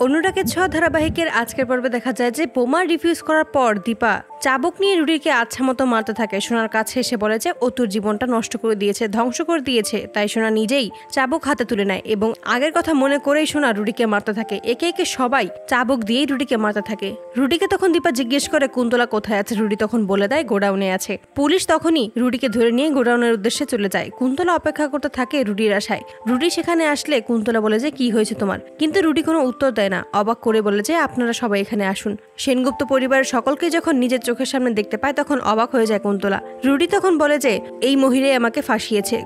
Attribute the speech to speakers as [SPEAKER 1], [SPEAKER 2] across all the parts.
[SPEAKER 1] অনুরাগের ছোঁয়া ধারাবাহিকের আজকের পর্বে দেখা যায় যে বোমা রিফিউজ করার পর দীপা চাবুক নিয়ে রুডিকে আচ্ছা মতো মারতে থাকে। সোনার কাছে এসে বলে যে ও তোর জীবনটা নষ্ট করে দিয়েছে, ধ্বংস করে দিয়েছে। তাই সোনা নিজেই চাবুক হাতে তুলে নেয় এবং আগের কথা মনে করেই সোনা রুডিকে মারতে থাকে। একে একে সবাই চাবুক দিয়েই রুডিকে মারতে থাকে। রুডিকে তখন দীপা জিজ্ঞেস করে কুন্তলা কোথায় আছে। রুডি তখন বলে দেয় গোডাউনে আছে। পুলিশ তখনই রুডিকে ধরে নিয়ে গোডাউনের উদ্দেশ্যে চলে যায়। কুন্তলা অপেক্ষা করতে থাকে রুডির আশায়। রুডি সেখানে আসলে কুন্তলা বলে যে কি হয়েছে তোমার, কিন্তু রুডি কোনো উত্তর দেয় না। অবাক করে বলে যে আপনারা সবাই এখানে আসুন। সেনগুপ্ত পরিবারের সকলকে যখন নিজের চোখের সামনে দেখতে পায় তখন অবাক হয়ে যায় কুন্তলা। রুডি তখন বলে যে এই মহিলাই আমাকে ফাঁসিয়েছে,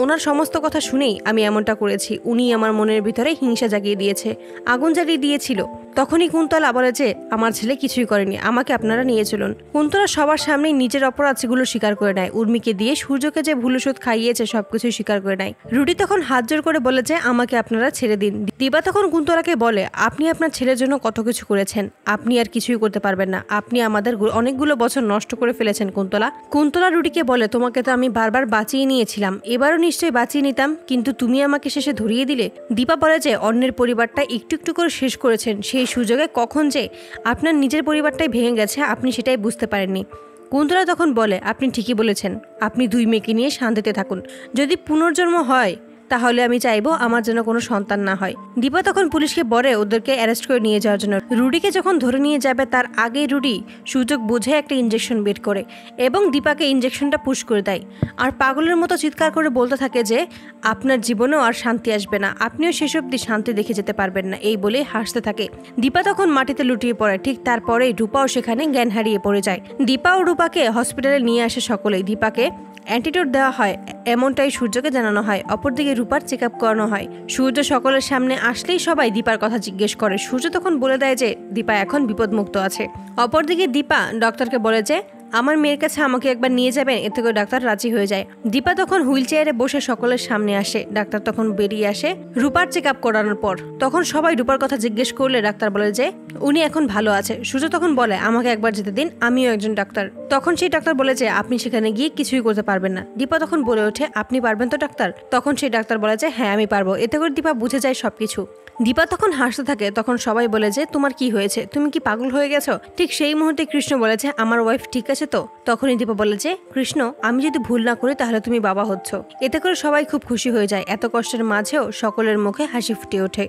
[SPEAKER 1] ওনার সমস্ত কথা শুনেই আমি এমনটা করেছি। উনি আমার মনের ভিতরে হিংসা জাগিয়ে দিয়েছে, আগুন জ্বালিয়ে দিয়েছিল। তখনই কুন্তলা বলে যে আমার ছেলে কিছুই করেনি, আমাকে আপনারা নিয়ে চলুন। কুন্তলা সবার সামনেই নিজের অপরাধগুলো স্বীকার করে নেয়। উর্মিকে দিয়ে সূর্যকে যে ভুল ওষুধ খাইয়েছে সবকিছুই স্বীকার করে নেয়। রুডি তখন হাত জোর করে বলে যে আমাকে আপনারা ছেড়ে দিন। দিবা তখন কুন্তলাকে বলে আপনি আপনার ছেলের জন্য কত কিছু করেছেন, আপনি আর কিছুই করতে পারবেন না। আপনি আমাদের অনেকগুলো বছর নষ্ট করে ফেলেছেন কুন্তলা। কুন্তলা রুডিকে বলে তোমাকে তো আমি বারবার বাঁচিয়ে নিয়েছিলাম, এবারও নিশ্চয়ই বাঁচিয়ে নিতাম, কিন্তু তুমি আমাকে শেষে ধরিয়ে দিলে। দীপা বলে যে অন্যের পরিবারটা একটু একটু করে শেষ করেছেন, সেই সুযোগে কখন যে আপনার নিজের পরিবারটাই ভেঙে গেছে আপনি সেটাই বুঝতে পারেননি। কুন্তলা তখন বলে আপনি ঠিকই বলেছেন, আপনি দুই মেয়েকে নিয়ে শান্তিতে থাকুন। যদি পুনর্জন্ম হয় তাহলে আমি চাইবো আমার যেন কোনো সন্তান না হয়। দীপা তখন পুলিশকে বলে ওদেরকে অ্যারেস্ট করে নিয়ে যাওয়ার জন্য। রুডিকে যখন ধরে নিয়ে যাবে তার আগে রুডি সুযোগ বুঝে একটা ইঞ্জেকশন বের করে এবং দীপাকে ইঞ্জেকশনটা পুশ করে দেয়। আর পাগলের মতো চিৎকার করে বলতে থাকে যে আপনার জীবনেও আর শান্তি আসবে না, আপনিও শেষ অবধি শান্তি দেখে যেতে পারবেন না। এই বলে হাসতে থাকে। দীপা তখন মাটিতে লুটিয়ে পড়ে। ঠিক তারপরেই রূপাও সেখানে জ্ঞান হারিয়ে পড়ে যায়। দীপা ও রূপাকে হসপিটালে নিয়ে আসে সকলেই। দীপাকে অ্যান্টিডোট দেওয়া হয় এমনটাই সূর্যকে জানানো হয়। অপরদিকে রূপার চেক আপ করানো হয়। সূর্য সকলের সামনে আসলেই সবাই দীপার কথা জিজ্ঞেস করে। সূর্য তখন বলে দেয় যে দীপা এখন বিপদমুক্ত আছে। অপরদিকে দীপা ডক্টরকে বলে যে আমার মেয়ের কাছে আমাকে একবার নিয়ে যাবেন। এতে করে ডাক্তার রাজি হয়ে যায়। দীপা তখন হুইল চেয়ারে বসে সকলের সামনে আসে। ডাক্তার তখন বেরিয়ে আসে রূপার চেক আপ করানোর পর। তখন সবাই রূপার কথা জিজ্ঞেস করলে ডাক্তার বলে যে উনি এখন ভালো আছে। সূর্য তখন বলে আমাকে একবার যেতে দিন, আমিও একজন ডাক্তার। তখন সেই ডাক্তার বলে যে আপনি সেখানে গিয়ে কিছুই করতে পারবেন না। দীপা তখন বলে ওঠে আপনি পারবেন তো ডাক্তার? তখন সেই ডাক্তার বলে যে হ্যাঁ আমি পারবো। এতে করে দীপা বুঝে যায় সবকিছু। দীপা তখন হাসতে থাকে। তখন সবাই বলে যে তোমার কি হয়েছে, তুমি কি পাগল হয়ে গেছো? ঠিক সেই মুহূর্তে কৃষ্ণ বলেছে আমার ওয়াইফ ঠিক আছে তো? তখনই দীপা বলে যে কৃষ্ণ আমি যদি ভুল না করি তাহলে তুমি বাবা হচ্ছ। এতে করে সবাই খুব খুশি হয়ে যায়। এত কষ্টের মাঝেও সকলের মুখে হাসি ফুটে ওঠে।